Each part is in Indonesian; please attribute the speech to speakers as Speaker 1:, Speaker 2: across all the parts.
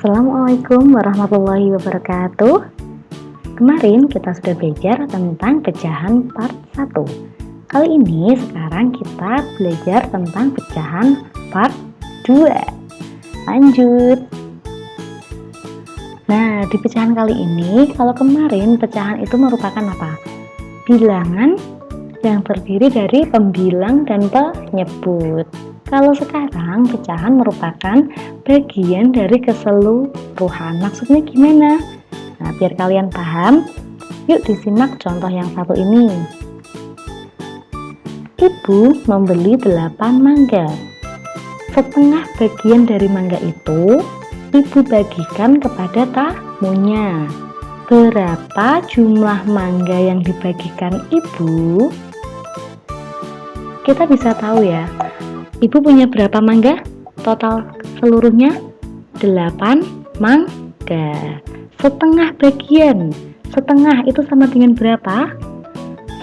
Speaker 1: Assalamualaikum warahmatullahi wabarakatuh. Kemarin kita sudah belajar tentang pecahan part 1. Kali ini sekarang kita belajar tentang pecahan part 2. Lanjut. Nah, di pecahan kali ini, kalau kemarin pecahan itu merupakan apa? Bilangan yang terdiri dari pembilang dan penyebut. Kalau sekarang pecahan merupakan bagian dari keseluruhan. Maksudnya gimana? Nah, biar kalian paham, yuk disimak contoh yang satu ini. Ibu membeli 8 mangga. Setengah bagian dari mangga itu ibu bagikan kepada tamunya. Berapa jumlah mangga yang dibagikan ibu? Kita bisa tahu ya. Ibu punya berapa mangga? Total seluruhnya 8 mangga. Setengah bagian. Setengah itu sama dengan berapa?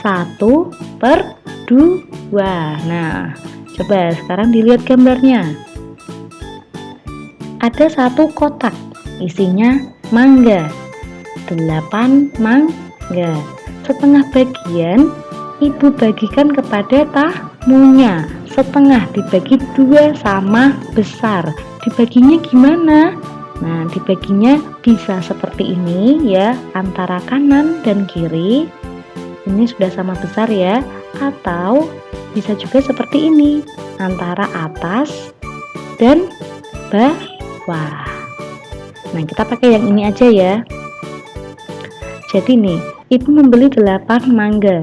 Speaker 1: 1/2. Nah, coba sekarang dilihat gambarnya. Ada satu kotak, isinya mangga. 8 mangga. Setengah bagian ibu bagikan kepada tamunya. Setengah dibagi 2 sama besar. Dibaginya gimana? Nah, dibaginya bisa seperti ini ya, antara kanan dan kiri. Ini sudah sama besar ya. Atau bisa juga seperti ini, antara atas dan bawah. Nah, kita pakai yang ini aja ya. Jadi nih, ibu membeli 8 mangga.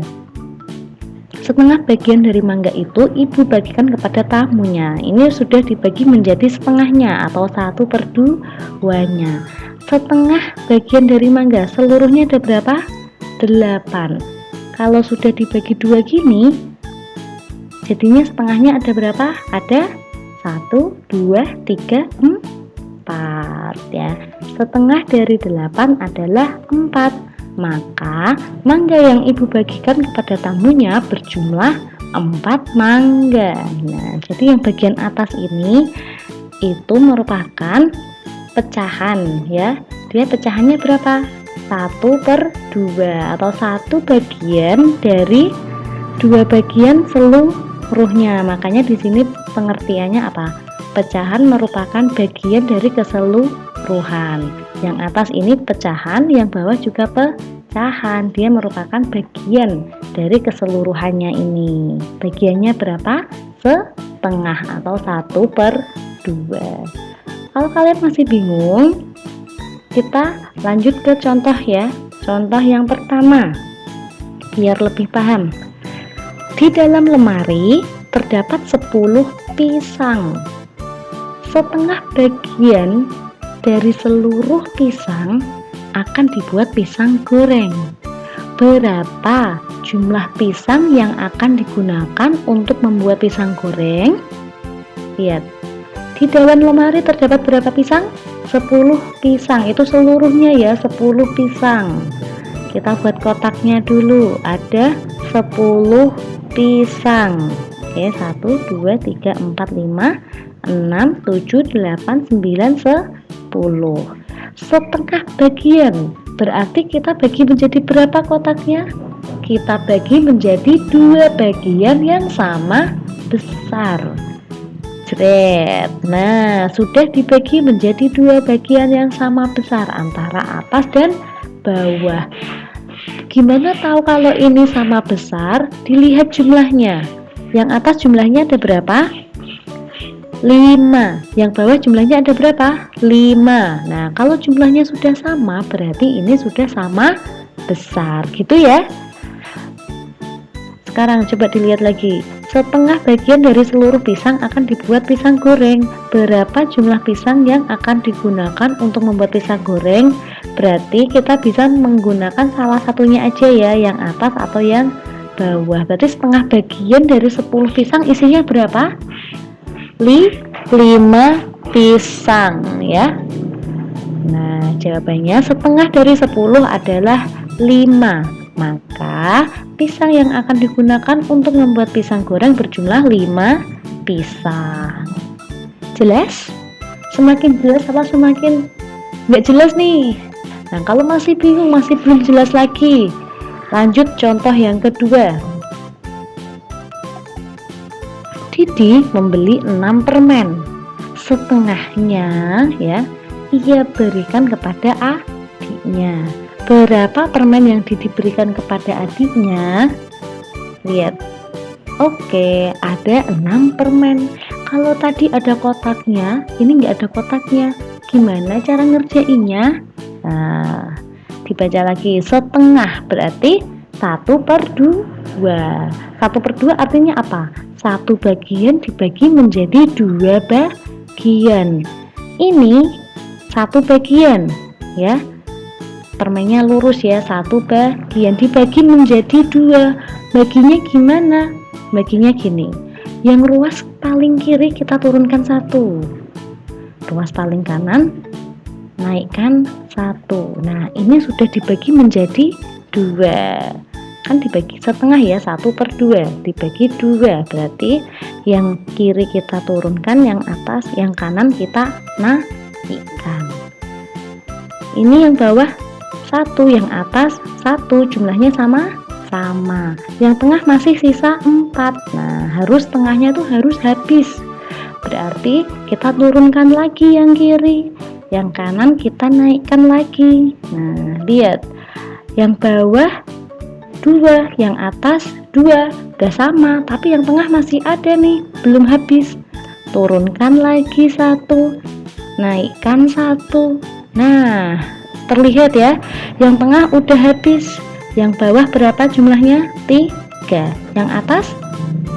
Speaker 1: Setengah bagian dari mangga itu ibu bagikan kepada tamunya. Ini sudah dibagi menjadi setengahnya atau 1/2-nya. Setengah bagian dari mangga, seluruhnya ada berapa? 8. Kalau sudah dibagi 2 gini, jadinya setengahnya ada berapa? Ada 1, 2, 3, 4 ya. Setengah dari 8 adalah 4. Maka mangga yang ibu bagikan kepada tamunya berjumlah 4 mangga. Nah, jadi yang bagian atas ini itu merupakan pecahan ya. Dia pecahannya berapa? 1/2 atau 1 bagian dari 2 bagian seluruhnya. Makanya di sini pengertiannya apa? Pecahan merupakan bagian dari keseluruhan. Yang atas ini pecahan, yang bawah juga pecahan. Dia merupakan bagian dari keseluruhannya ini. Bagiannya berapa? Setengah atau 1/2. Kalau kalian masih bingung, kita lanjut ke contoh ya. Contoh yang pertama, biar lebih paham. Di dalam lemari terdapat 10 pisang. Setengah bagian dari seluruh pisang akan dibuat pisang goreng. Berapa jumlah pisang yang akan digunakan untuk membuat pisang goreng? Lihat, di dalam lemari terdapat berapa pisang? 10 pisang, itu seluruhnya ya, 10 pisang. Kita buat kotaknya dulu, ada 10 pisang. Oke, 1, 2, 3, 4, 5, 6, 7, 8, 9, 10. Setengah bagian, berarti kita bagi menjadi berapa kotaknya? Kita bagi menjadi 2 bagian yang sama besar. Jret. Nah, sudah dibagi menjadi 2 bagian yang sama besar antara atas dan bawah. Gimana tahu kalau ini sama besar? Dilihat jumlahnya. Yang atas jumlahnya ada berapa? 5. Yang bawah jumlahnya ada berapa? 5. Nah, kalau jumlahnya sudah sama, berarti ini sudah sama besar, gitu ya. Sekarang coba dilihat lagi. Setengah bagian dari seluruh pisang akan dibuat pisang goreng. Berapa jumlah pisang yang akan digunakan untuk membuat pisang goreng? Berarti kita bisa menggunakan salah satunya aja ya, yang atas atau yang bawah. Berarti setengah bagian dari 10 pisang isinya berapa? 5 pisang ya. Nah, jawabannya setengah dari 10 adalah 5. Maka pisang yang akan digunakan untuk membuat pisang goreng berjumlah 5 pisang. Jelas? Semakin jelas apa semakin Nggak jelas nih. Nah, kalau masih bingung, masih belum jelas lagi, lanjut contoh yang kedua. Didi membeli 6 permen. Setengahnya ya ia berikan kepada adiknya. Berapa permen yang Didi berikan kepada adiknya? Lihat. Oke, ada 6 permen. Kalau tadi ada kotaknya, ini nggak ada kotaknya. Gimana cara ngerjainnya? Nah, dibaca lagi. Setengah berarti 1/2. 1/2 artinya apa? 1 bagian dibagi menjadi 2 bagian. Ini 1 bagian ya. Permennya lurus ya, 1 bagian dibagi menjadi 2. Baginya gimana? Baginya gini. Yang ruas paling kiri kita turunkan 1. Ruas paling kanan naikkan 1. Nah, ini sudah dibagi menjadi 2. Kan dibagi setengah ya, 1/2 dibagi 2, berarti yang kiri kita turunkan, yang atas, yang kanan kita naikkan. Ini yang bawah 1, yang atas 1, jumlahnya sama, yang tengah masih sisa 4. Nah, harus tengahnya tuh harus habis, berarti kita turunkan lagi yang kiri, yang kanan kita naikkan lagi. Nah, lihat, yang bawah 2, yang atas 2, udah sama, tapi yang tengah masih ada nih, belum habis. Turunkan lagi 1, naikkan 1. Nah, terlihat ya, yang tengah udah habis. Yang bawah berapa jumlahnya? 3. Yang atas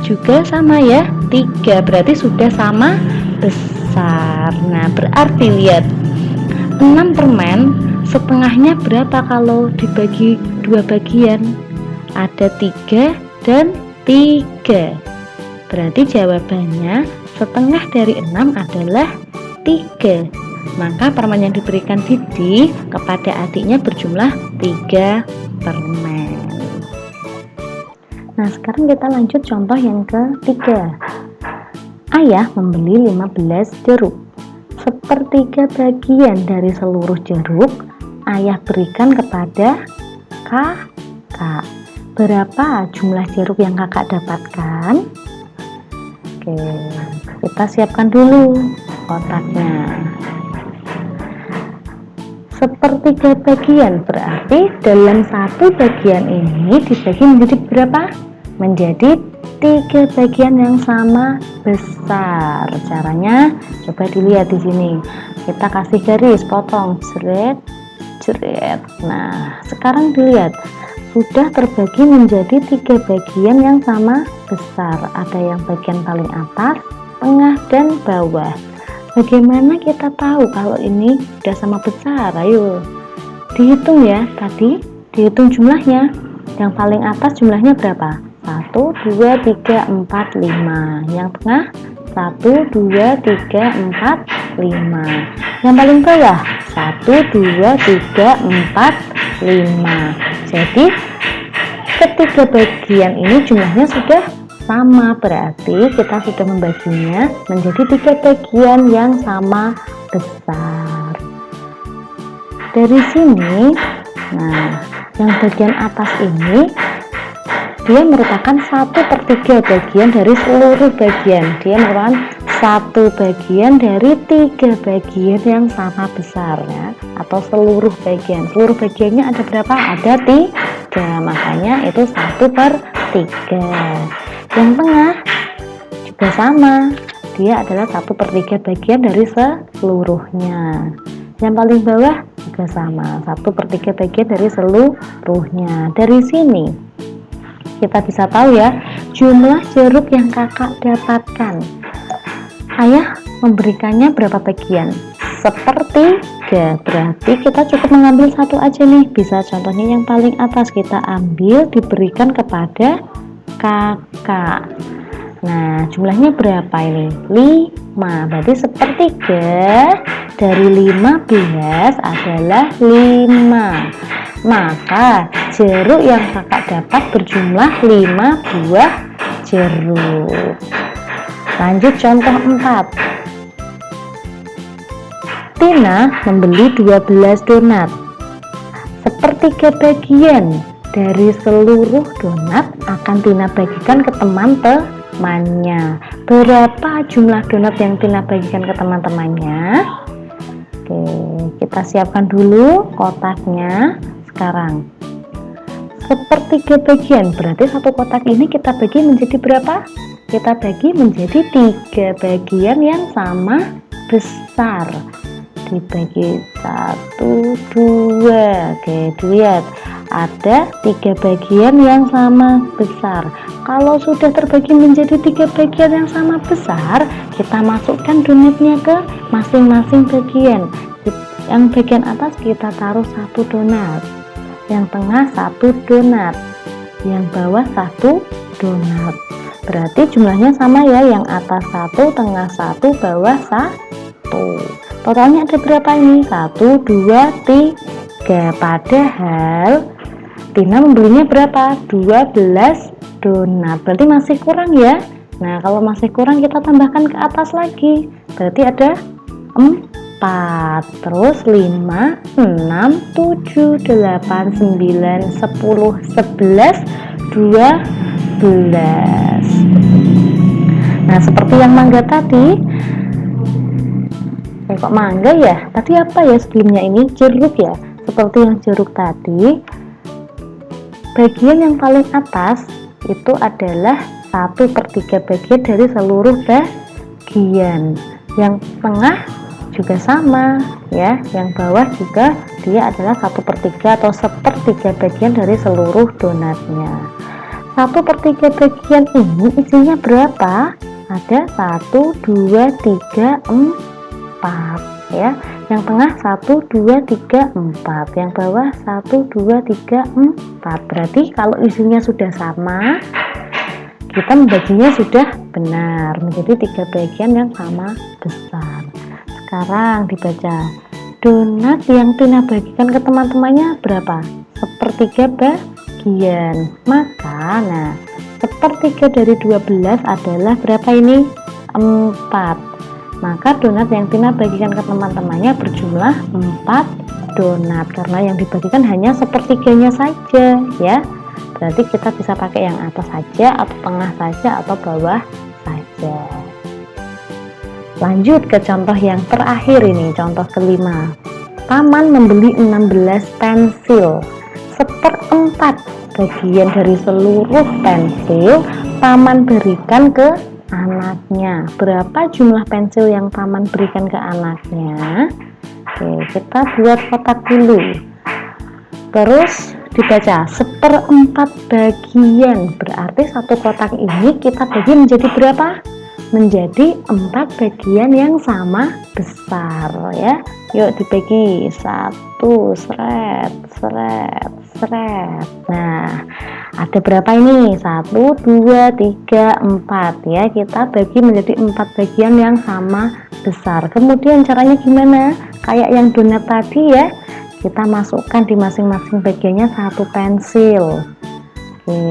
Speaker 1: juga sama ya, 3, berarti sudah sama besar. Nah, berarti lihat, 6 permen setengahnya berapa kalau dibagi 2 bagian? Ada 3 dan 3. Berarti jawabannya setengah dari 6 adalah 3. Maka permen yang diberikan Didi kepada adiknya berjumlah 3 permen. Nah, sekarang kita lanjut contoh yang ketiga. Ayah membeli 15 jeruk. Sepertiga bagian dari seluruh jeruk ayah berikan kepada kakak. Berapa jumlah jeruk yang kakak dapatkan? Oke, kita siapkan dulu kotaknya. Sepertiga bagian berarti dalam 1 bagian ini dibagi menjadi berapa? Menjadi 3 bagian yang sama besar. Caranya coba dilihat di sini. Kita kasih garis, potong, jeret. Nah, sekarang dilihat sudah terbagi menjadi 3 bagian yang sama besar. Ada yang bagian paling atas, tengah, dan bawah. Bagaimana kita tahu kalau ini udah sama besar? Ayo dihitung ya, tadi dihitung jumlahnya. Yang paling atas jumlahnya berapa? 1, 2, 3, 4, 5. Yang tengah 1, 2, 3, 4, 5. Yang paling bawah 1, 2, 3, 4, 5. Jadi ketiga bagian ini jumlahnya sudah sama, berarti kita sudah membaginya menjadi 3 bagian yang sama besar. Dari sini, nah, yang bagian atas ini dia merupakan 1/3 bagian dari seluruh bagian. Dia merupakan 1 bagian dari 3 bagian yang sama besar ya, atau seluruh bagian. Seluruh bagiannya ada berapa? Ada 3, makanya itu 1/3. Yang tengah juga sama, dia adalah 1/3 bagian dari seluruhnya. Yang paling bawah juga sama, 1/3 bagian dari seluruhnya. Dari sini kita bisa tahu ya, jumlah jeruk yang kakak dapatkan. Ayah memberikannya berapa bagian? 1/3. Berarti kita cukup mengambil 1 aja nih. Bisa contohnya yang paling atas kita ambil, diberikan kepada kakak. Nah, jumlahnya berapa ini? 5. Berarti 1/3 dari 15 adalah 5. Maka jeruk yang kakak dapat berjumlah 5 buah jeruk. Lanjut contoh 4. Tina membeli 12 donat. Sepertiga bagian dari seluruh donat akan Tina bagikan ke teman-temannya. Berapa jumlah donat yang Tina bagikan ke teman-temannya? Oke, kita siapkan dulu kotaknya sekarang. Sepertiga bagian, berarti satu kotak ini kita bagi menjadi berapa? Kita bagi menjadi 3 bagian yang sama besar. Dibagi 1, 2. Oke, lihat ada 3 bagian yang sama besar. Kalau sudah terbagi menjadi 3 bagian yang sama besar, kita masukkan donatnya ke masing-masing bagian. Yang bagian atas kita taruh 1 donat, yang tengah 1 donat, yang bawah 1 donat. Berarti jumlahnya sama ya, yang atas 1, tengah 1, bawah 1. Totalnya ada berapa ini? 1, 2, 3. Padahal Tina membelinya berapa? 12 donat. Berarti masih kurang ya. Nah, kalau masih kurang kita tambahkan ke atas lagi. Berarti ada 4, terus 5, 6, 7, 8, 9, 10, 11, 12. Nah, seperti yang mangga tadi. Kok mangga ya? Tadi apa ya sebelumnya ini? Jeruk ya. Seperti yang jeruk tadi, bagian yang paling atas itu adalah 1/3 bagian dari seluruh bagian. Yang tengah juga sama ya, yang bawah juga dia adalah 1/3 atau 1/3 bagian dari seluruh donatnya. 1/3 bagian ini isinya berapa? Ada 1, 2, 3, 4 ya. Yang tengah 1, 2, 3, 4, yang bawah 1, 2, 3, 4. Berarti kalau isinya sudah sama, kita membaginya sudah benar menjadi 3 bagian yang sama besar. Sekarang dibaca, donat yang Tina bagikan ke teman-temannya berapa? 1/3 bagian. Maka nah, 1/3 dari 12 adalah berapa ini? 4. Maka donat yang Tina bagikan ke teman-temannya berjumlah 4 donat, karena yang dibagikan hanya 1/3-nya saja ya. Berarti kita bisa pakai yang atas saja, atau tengah saja, atau bawah saja. Lanjut ke contoh yang terakhir ini, contoh kelima. Paman membeli 16 pensil. 1/4 bagian dari seluruh pensil Paman berikan ke anaknya. Berapa jumlah pensil yang Paman berikan ke anaknya? Oke, kita buat kotak dulu. Terus dibaca 1/4 bagian, berarti satu kotak ini kita bagi menjadi berapa? Menjadi 4 bagian yang sama besar ya. Yuk dibagi 1, seret, seret, seret. Nah, ada berapa ini? 1, 2, 3, 4 ya. Kita bagi menjadi 4 bagian yang sama besar. Kemudian caranya gimana? Kayak yang donat tadi ya. Kita masukkan di masing-masing bagiannya 1 pensil. Oke.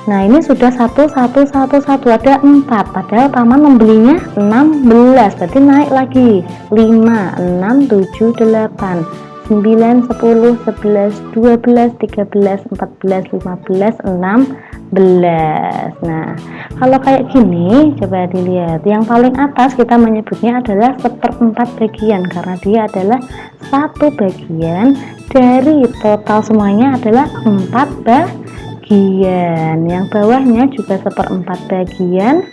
Speaker 1: Nah, ini sudah 1, 1, 1, 1, ada 4. Padahal Paman membelinya 16. Berarti naik lagi 5, 6, 7, 8, 9, 10, 11, 12, 13, 14, 15, 16. Nah, kalau kayak gini coba dilihat. Yang paling atas kita menyebutnya adalah 1/4 bagian, karena dia adalah 1 bagian dari total semuanya adalah 4 bagian. Yang bawahnya juga 1/4 bagian,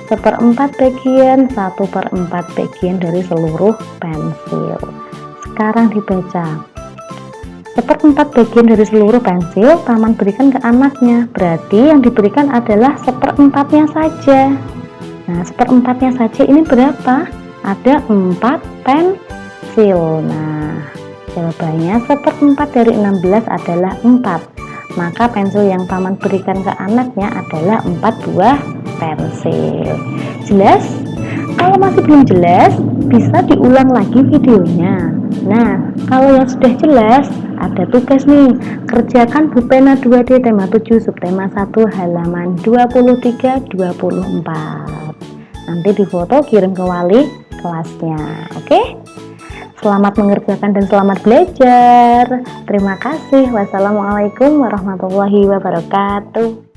Speaker 1: 1/4 bagian, 1/4 bagian dari seluruh pensil. Sekarang dibaca, 1/4 bagian dari seluruh pensil Paman berikan ke anaknya. Berarti yang diberikan adalah 1/4-nya saja. Nah, 1/4-nya saja ini berapa? Ada 4 pensil. Nah, jawabannya 1/4 dari 16 adalah 4. Maka pensil yang Paman berikan ke anaknya adalah 4 buah pensil. Jelas? Kalau masih belum jelas, bisa diulang lagi videonya. Nah, kalau yang sudah jelas, ada tugas nih. Kerjakan Bupena 2D tema 7 subtema 1 halaman 23-24. Nanti difoto kirim ke wali kelasnya. Oke? Selamat mengerjakan dan selamat belajar. Terima kasih. Wassalamualaikum warahmatullahi wabarakatuh.